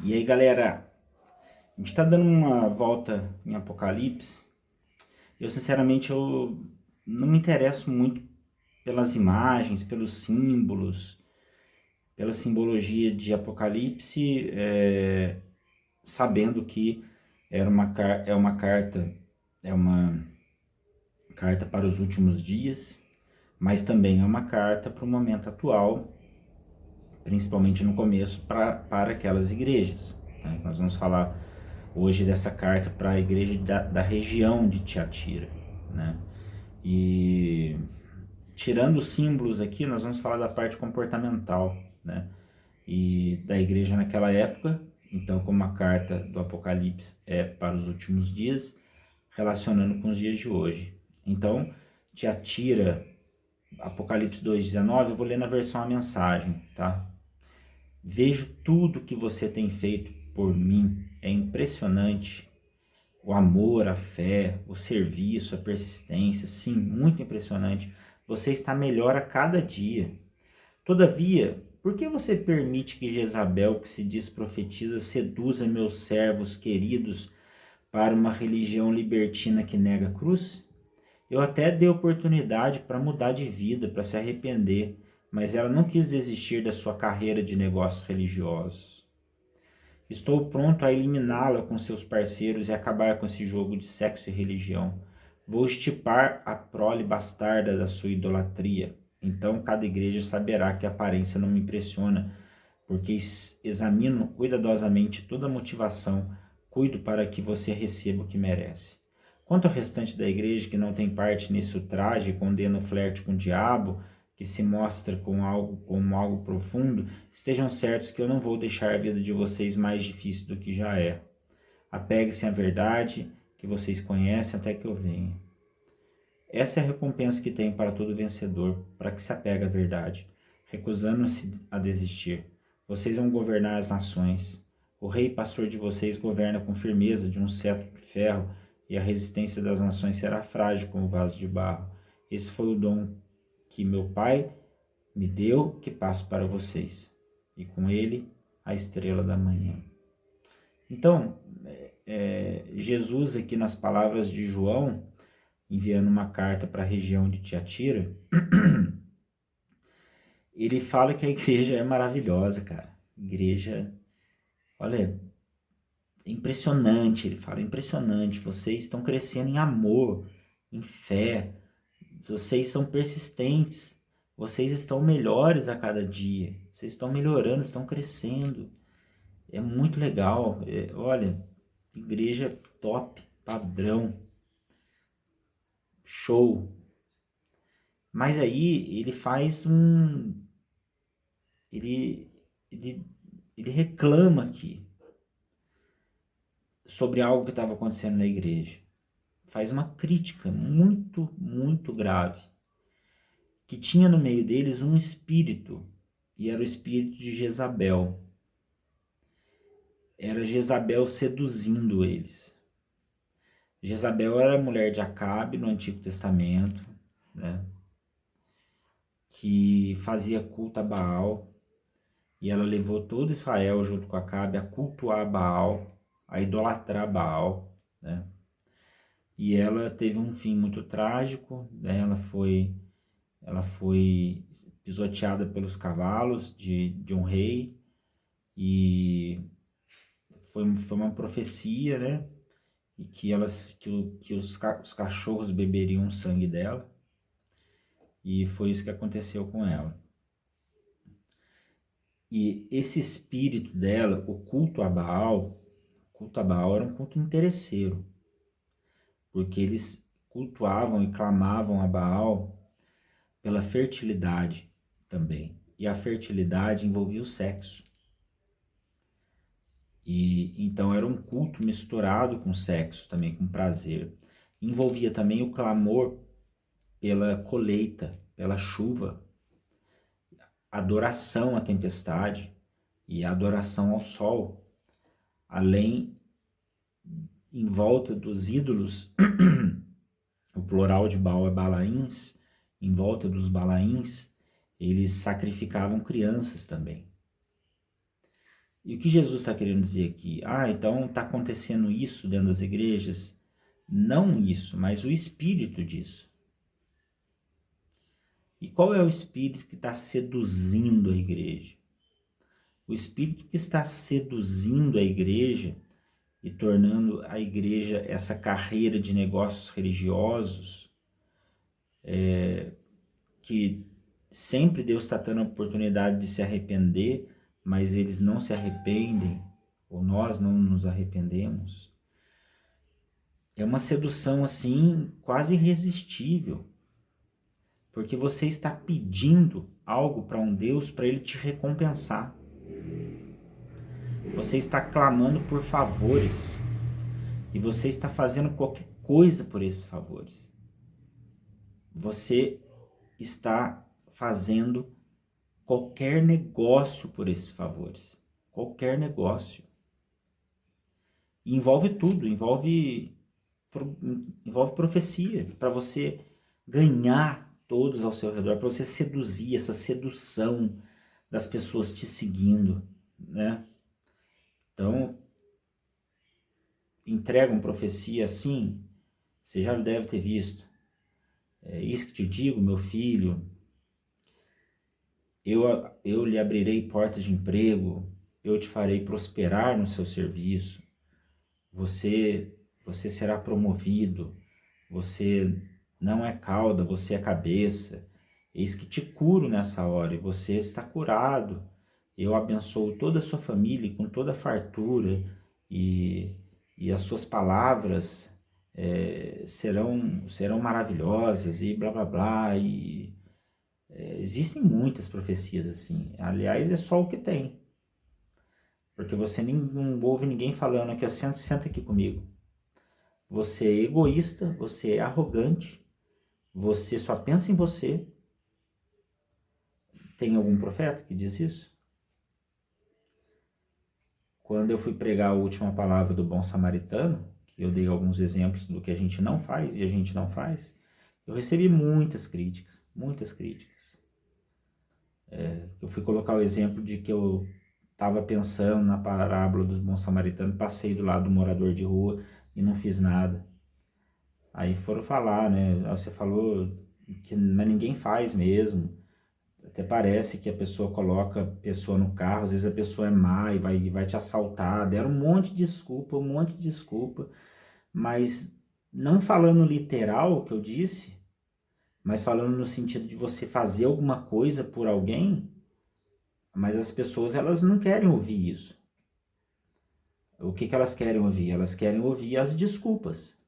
E aí, galera, a gente tá dando uma volta em Apocalipse. Eu sinceramente não me interesso muito pelas imagens, pelos símbolos, pela simbologia de Apocalipse, sabendo que é uma é uma carta para os últimos dias, mas também é uma carta para o momento atual, principalmente no começo, para aquelas igrejas, né? Nós vamos falar hoje dessa carta para a igreja da região de Tiatira, né? E tirando os símbolos aqui, nós vamos falar da parte comportamental, né? E da igreja naquela época. Então, como a carta do Apocalipse é para os últimos dias, relacionando com os dias de hoje. Então, Tiatira, Apocalipse 2,19, eu vou ler na versão a mensagem, tá? Vejo tudo que você tem feito por mim, é impressionante. O amor, a fé, o serviço, a persistência, sim, muito impressionante. Você está melhor a cada dia. Todavia, por que você permite que Jezabel, que se diz profetiza, seduza meus servos queridos para uma religião libertina que nega a cruz? Eu até dei oportunidade para mudar de vida, para se arrepender, mas ela não quis desistir da sua carreira de negócios religiosos. Estou pronto a eliminá-la com seus parceiros e acabar com esse jogo de sexo e religião. Vou estipar a prole bastarda da sua idolatria. Então cada igreja saberá que a aparência não me impressiona, porque examino cuidadosamente toda a motivação, cuido para que você receba o que merece. Quanto ao restante da igreja que não tem parte nesse ultraje e condena o flerte com o diabo, que se mostra como algo profundo, estejam certos que eu não vou deixar a vida de vocês mais difícil do que já é. Apegue-se à verdade que vocês conhecem até que eu venha. Essa é a recompensa que tem para todo vencedor, para que se apegue à verdade, recusando-se a desistir. Vocês vão governar as nações. O rei e pastor de vocês governa com firmeza de um cetro de ferro, e a resistência das nações será frágil como vaso de barro. Esse foi o dom que meu pai me deu, que passo para vocês, e com ele a estrela da manhã. Então, Jesus aqui nas palavras de João, enviando uma carta para a região de Tiatira, ele fala que a igreja é maravilhosa, cara. Igreja, olha, é impressionante, ele fala, é impressionante, vocês estão crescendo em amor, em fé, vocês são persistentes, vocês estão melhores a cada dia, vocês estão melhorando, estão crescendo. É muito legal. Olha, igreja top, padrão, show. Mas aí ele faz um. Ele, ele, ele reclama aqui sobre algo que estava acontecendo na igreja. Faz uma crítica muito, muito grave. Que tinha no meio deles um espírito, e era o espírito de Jezabel. Era Jezabel seduzindo eles. Jezabel era a mulher de Acabe no Antigo Testamento, né? Que fazia culto a Baal, e ela levou todo Israel junto com Acabe a cultuar Baal, a idolatrar Baal, né? E ela teve um fim muito trágico, né? Ela foi pisoteada pelos cavalos de um rei, e foi uma profecia, né? E que, os cachorros beberiam o sangue dela, e foi isso que aconteceu com ela. E esse espírito dela, o culto a Baal era um culto interesseiro, porque eles cultuavam e clamavam a Baal pela fertilidade também. E a fertilidade envolvia o sexo. E então era um culto misturado com sexo também, com prazer. Envolvia também o clamor pela colheita, pela chuva, adoração à tempestade e adoração ao sol, além em volta dos ídolos, o plural de Baal é Balaíns, em volta dos Balaíns, eles sacrificavam crianças também. E o que Jesus está querendo dizer aqui? Então está acontecendo isso dentro das igrejas? Não isso, mas o espírito disso. E qual é o espírito que está seduzindo a igreja? O espírito que está seduzindo a igreja e tornando a igreja essa carreira de negócios religiosos, que sempre Deus está dando a oportunidade de se arrepender, mas eles não se arrependem, ou nós não nos arrependemos. É uma sedução assim quase irresistível, porque você está pedindo algo para um Deus para ele te recompensar. Você está clamando por favores e você está fazendo qualquer coisa por esses favores. Você está fazendo qualquer negócio por esses favores. Qualquer negócio. E envolve tudo, envolve profecia, para você ganhar todos ao seu redor, para você seduzir, essa sedução das pessoas te seguindo, né? Então, entregam profecia assim, você já deve ter visto. É isso que te digo, meu filho, eu lhe abrirei portas de emprego, eu te farei prosperar no seu serviço, você será promovido, você não é cauda, você é cabeça, eis que te curo nessa hora, e você está curado, eu abençoo toda a sua família com toda a fartura, e as suas palavras serão maravilhosas, e blá blá blá, e existem muitas profecias assim, aliás é só o que tem, porque você não ouve ninguém falando aqui, senta aqui comigo, você é egoísta, você é arrogante, você só pensa em você. Tem algum profeta que diz isso? Quando eu fui pregar a última palavra do bom samaritano, que eu dei alguns exemplos do que a gente não faz e a gente não faz, eu recebi muitas críticas, muitas críticas. Eu fui colocar o exemplo de que eu estava pensando na parábola do bom samaritano, passei do lado do morador de rua e não fiz nada. Aí foram falar, né? Você falou que mas ninguém faz mesmo. Até parece que a pessoa coloca a pessoa no carro, às vezes a pessoa é má e vai te assaltar. Deram um monte de desculpa. Mas não falando literal o que eu disse, mas falando no sentido de você fazer alguma coisa por alguém, mas as pessoas elas não querem ouvir isso. O que elas querem ouvir? Elas querem ouvir as desculpas.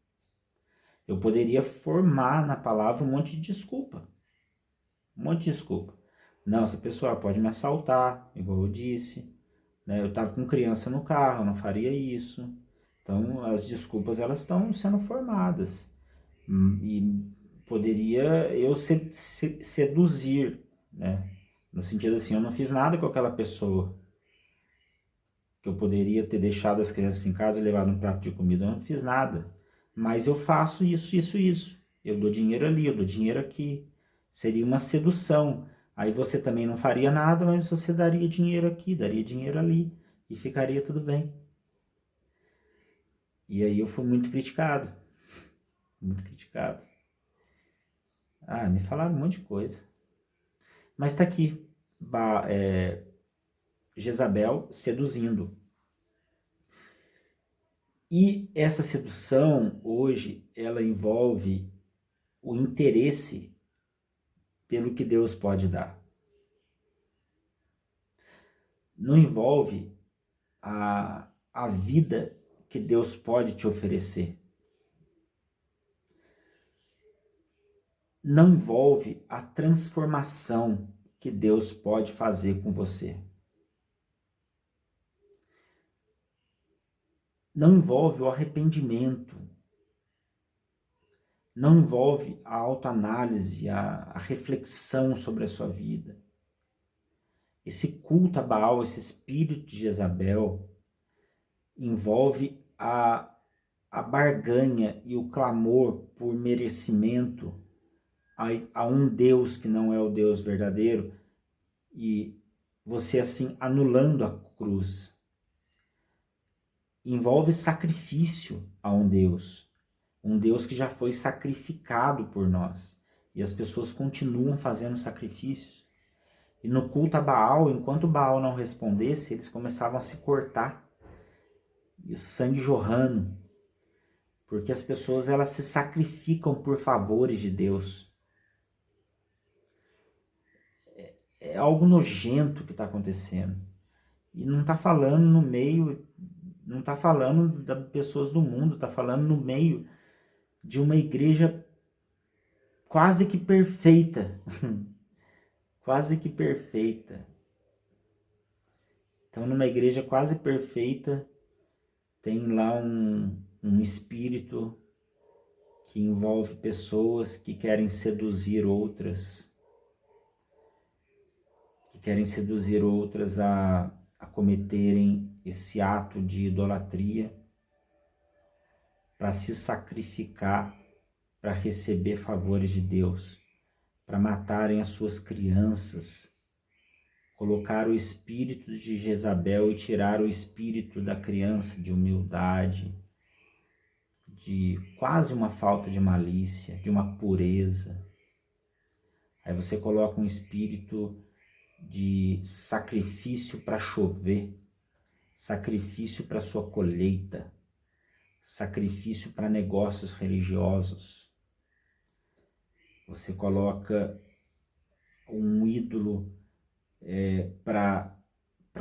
Eu poderia formar na palavra um monte de desculpa. Um monte de desculpa. Não, essa pessoa pode me assaltar, igual eu disse. Né? Eu estava com criança no carro, eu não faria isso. Então, as desculpas elas estão sendo formadas. E poderia eu seduzir, né? No sentido assim, eu não fiz nada com aquela pessoa. Que eu poderia ter deixado as crianças em casa e levado um prato de comida. Eu não fiz nada. Mas eu faço isso, isso, isso. Eu dou dinheiro ali, eu dou dinheiro aqui. Seria uma sedução. Aí você também não faria nada, mas você daria dinheiro aqui, daria dinheiro ali. E ficaria tudo bem. E aí eu fui muito criticado. Muito criticado. Me falaram um monte de coisa. Mas tá aqui. Jezabel seduzindo. E essa sedução, hoje, ela envolve o interesse pelo que Deus pode dar. Não envolve a vida que Deus pode te oferecer. Não envolve a transformação que Deus pode fazer com você. Não envolve o arrependimento. Não envolve a autoanálise, a reflexão sobre a sua vida. Esse culto a Baal, esse espírito de Jezabel, envolve a barganha e o clamor por merecimento a um Deus que não é o Deus verdadeiro, e você assim anulando a cruz, envolve sacrifício a um Deus que já foi sacrificado por nós. E as pessoas continuam fazendo sacrifícios. E no culto a Baal, enquanto Baal não respondesse, eles começavam a se cortar. E o sangue jorrando. Porque as pessoas, elas se sacrificam por favores de Deus. É algo nojento que está acontecendo. E não está falando no meio, não está falando das pessoas do mundo, está falando no meio de uma igreja quase que perfeita. Quase que perfeita. Então, numa igreja quase perfeita, tem lá um espírito que envolve pessoas que querem seduzir outras, a cometerem esse ato de idolatria para se sacrificar, para receber favores de Deus, para matarem as suas crianças, colocar o espírito de Jezabel e tirar o espírito da criança de humildade, de quase uma falta de malícia, de uma pureza. Aí você coloca um espírito de sacrifício para chover, sacrifício para sua colheita, sacrifício para negócios religiosos. Você coloca um ídolo para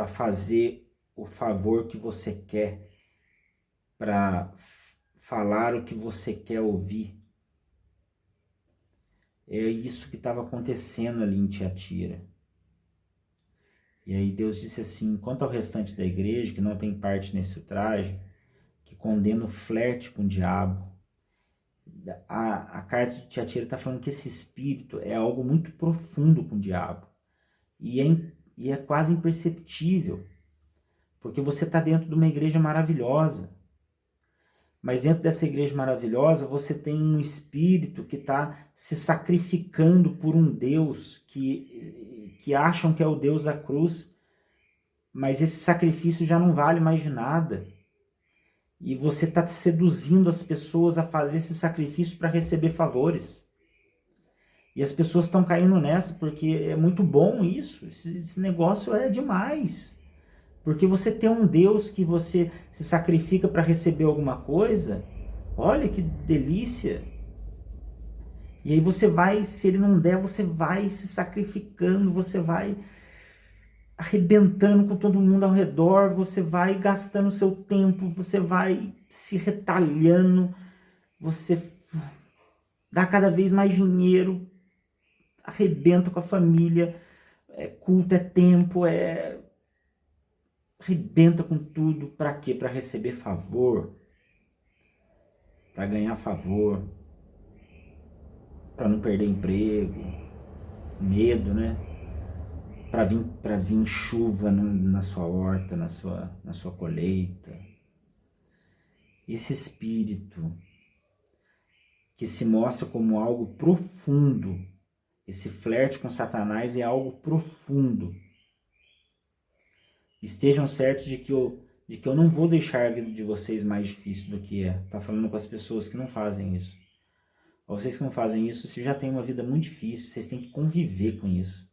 fazer o favor que você quer, para falar o que você quer ouvir. É isso que estava acontecendo ali em Tiatira. E aí Deus disse assim: quanto ao restante da igreja, que não tem parte nesse ultraje, que condena o flerte com o diabo. A carta de Tiatira está falando que esse espírito é algo muito profundo com o diabo. E é quase imperceptível. Porque você está dentro de uma igreja maravilhosa. Mas dentro dessa igreja maravilhosa, você tem um espírito que está se sacrificando por um Deus que acham que é o Deus da cruz, mas esse sacrifício já não vale mais de nada. E você está seduzindo as pessoas a fazer esse sacrifício para receber favores. E as pessoas estão caindo nessa porque é muito bom isso. Esse negócio é demais. Porque você tem um Deus que você se sacrifica para receber alguma coisa, olha que delícia. E aí você vai, se ele não der, você vai se sacrificando, você vai arrebentando com todo mundo ao redor, você vai gastando seu tempo, você vai se retalhando, você dá cada vez mais dinheiro, arrebenta com a família, culto é tempo, arrebenta com tudo. Para quê? Para receber favor, para ganhar favor, para não perder emprego, medo, né? Para vir chuva na sua horta, na sua colheita. Esse espírito que se mostra como algo profundo, esse flerte com Satanás é algo profundo. Estejam certos de que eu não vou deixar a vida de vocês mais difícil do que é. Tá falando com as pessoas que não fazem isso. Vocês que não fazem isso, vocês já têm uma vida muito difícil, vocês têm que conviver com isso.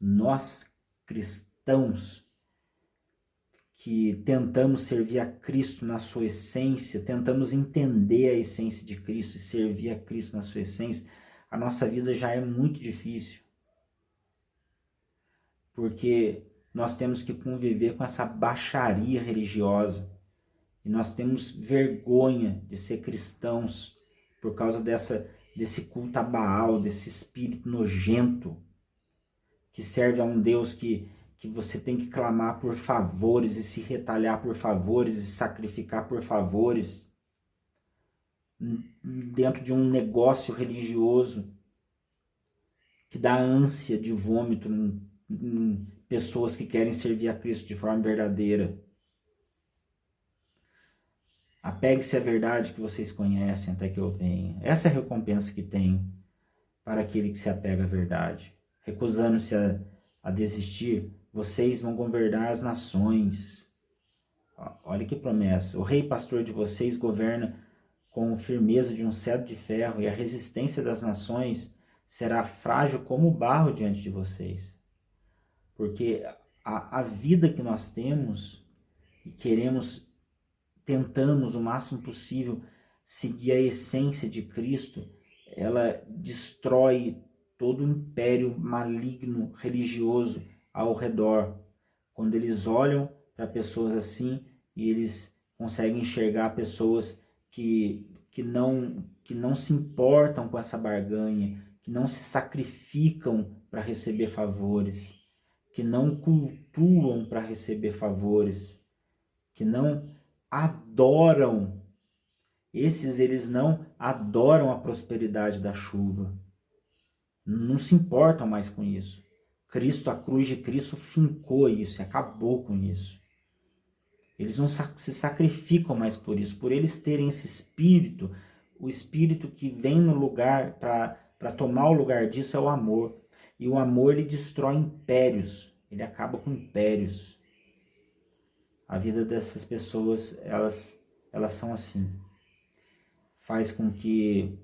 Nós, cristãos, que tentamos servir a Cristo na sua essência, tentamos entender a essência de Cristo e servir a Cristo na sua essência, a nossa vida já é muito difícil. Porque nós temos que conviver com essa baixaria religiosa. E nós temos vergonha de ser cristãos por causa desse culto a Baal, desse espírito nojento que serve a um Deus que você tem que clamar por favores e se retalhar por favores e se sacrificar por favores dentro de um negócio religioso que dá ânsia de vômito em pessoas que querem servir a Cristo de forma verdadeira. Apegue-se à verdade que vocês conhecem até que eu venha. Essa é a recompensa que tem para aquele que se apega à verdade. Recusando-se a desistir, vocês vão governar as nações. Olha que promessa. O rei pastor de vocês governa com firmeza de um cetro de ferro, e a resistência das nações será frágil como o barro diante de vocês. Porque a vida que nós temos e tentamos o máximo possível seguir a essência de Cristo, ela destrói todo o império maligno religioso ao redor. Quando eles olham para pessoas assim e eles conseguem enxergar pessoas que não se importam com essa barganha, que não se sacrificam para receber favores, que não cultuam para receber favores, que não adoram. Eles não adoram a prosperidade da chuva. Não se importam mais com isso. A cruz de Cristo fincou isso, acabou com isso. Eles não se sacrificam mais por isso. Por eles terem esse espírito, o espírito que vem no lugar, para tomar o lugar disso é o amor. E o amor, ele destrói impérios. Ele acaba com impérios. A vida dessas pessoas, elas são assim. Faz com que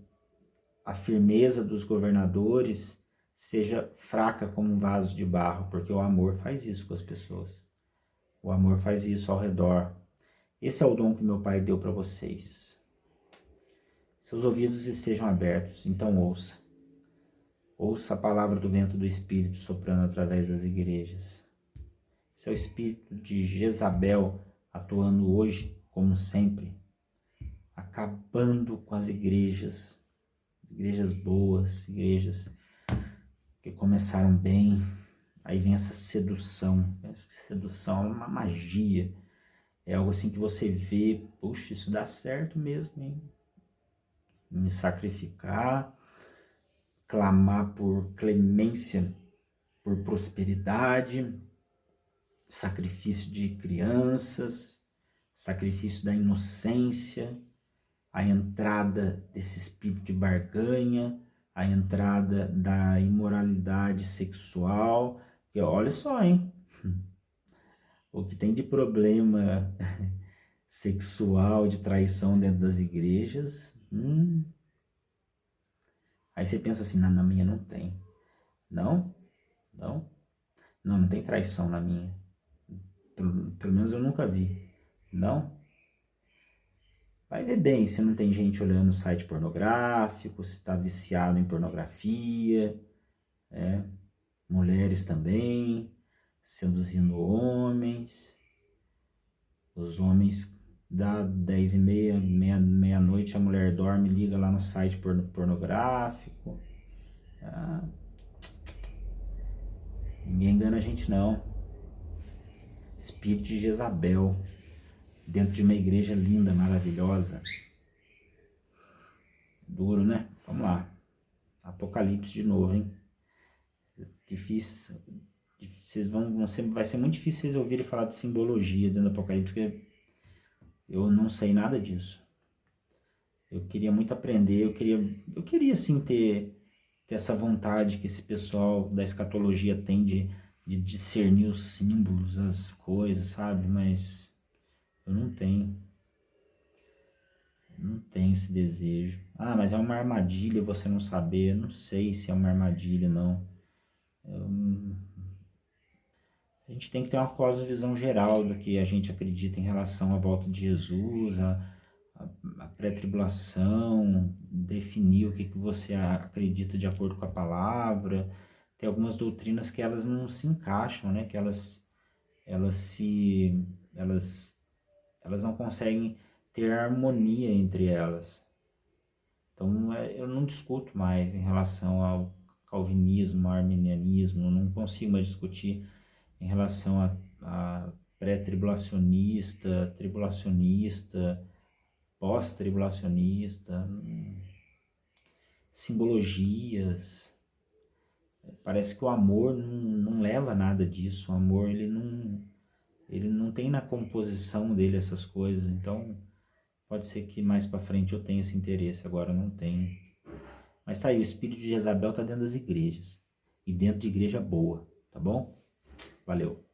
a firmeza dos governadores seja fraca como um vaso de barro, porque o amor faz isso com as pessoas. O amor faz isso ao redor. Esse é o dom que meu Pai deu para vocês. Seus ouvidos estejam abertos, então ouça. Ouça a palavra do vento do Espírito soprando através das igrejas. Esse é o Espírito de Jezabel atuando hoje, como sempre, acabando com as igrejas boas, igrejas que começaram bem. Aí vem essa sedução. Essa sedução é uma magia. É algo assim que você vê, puxa, isso dá certo mesmo, hein? Me sacrificar, clamar por clemência, por prosperidade, sacrifício de crianças, sacrifício da inocência, a entrada desse espírito de barganha, a entrada da imoralidade sexual. Porque olha só, hein? O que tem de problema sexual, de traição dentro das igrejas. Aí você pensa assim, na minha não tem. Não? Não tem traição na minha. Pelo menos eu nunca vi. Não? Vai ver bem se não tem gente olhando site pornográfico, se está viciado em pornografia, mulheres também, seduzindo homens. Os homens, dá 10h30, meia-noite, a mulher dorme, liga lá no site pornográfico. Ninguém engana a gente não. Espírito de Jezabel, dentro de uma igreja linda, maravilhosa. Duro, né? Vamos lá. Apocalipse de novo, hein? Difícil. Vai ser muito difícil vocês ouvirem falar de simbologia dentro do Apocalipse, porque eu não sei nada disso. Eu queria muito aprender, eu queria sim ter essa vontade que esse pessoal da escatologia tem de discernir os símbolos, as coisas, sabe? Mas eu não tenho. Não tenho esse desejo. Mas é uma armadilha você não saber. Eu não sei se é uma armadilha, não. A gente tem que ter uma cosmovisão geral do que a gente acredita em relação à volta de Jesus, a pré-tribulação, definir o que você acredita de acordo com a palavra. Tem algumas doutrinas que elas não se encaixam, né? Que elas não conseguem ter harmonia entre elas. Então eu não discuto mais em relação ao calvinismo, ao arminianismo, eu não consigo mais discutir em relação a pré-tribulacionista, tribulacionista, pós-tribulacionista, simbologias. Parece que o amor não leva a nada disso. O amor, ele não tem na composição dele essas coisas. Então, pode ser que mais pra frente eu tenha esse interesse. Agora eu não tenho. Mas tá aí, o espírito de Jezabel tá dentro das igrejas. E dentro de igreja boa, tá bom? Valeu.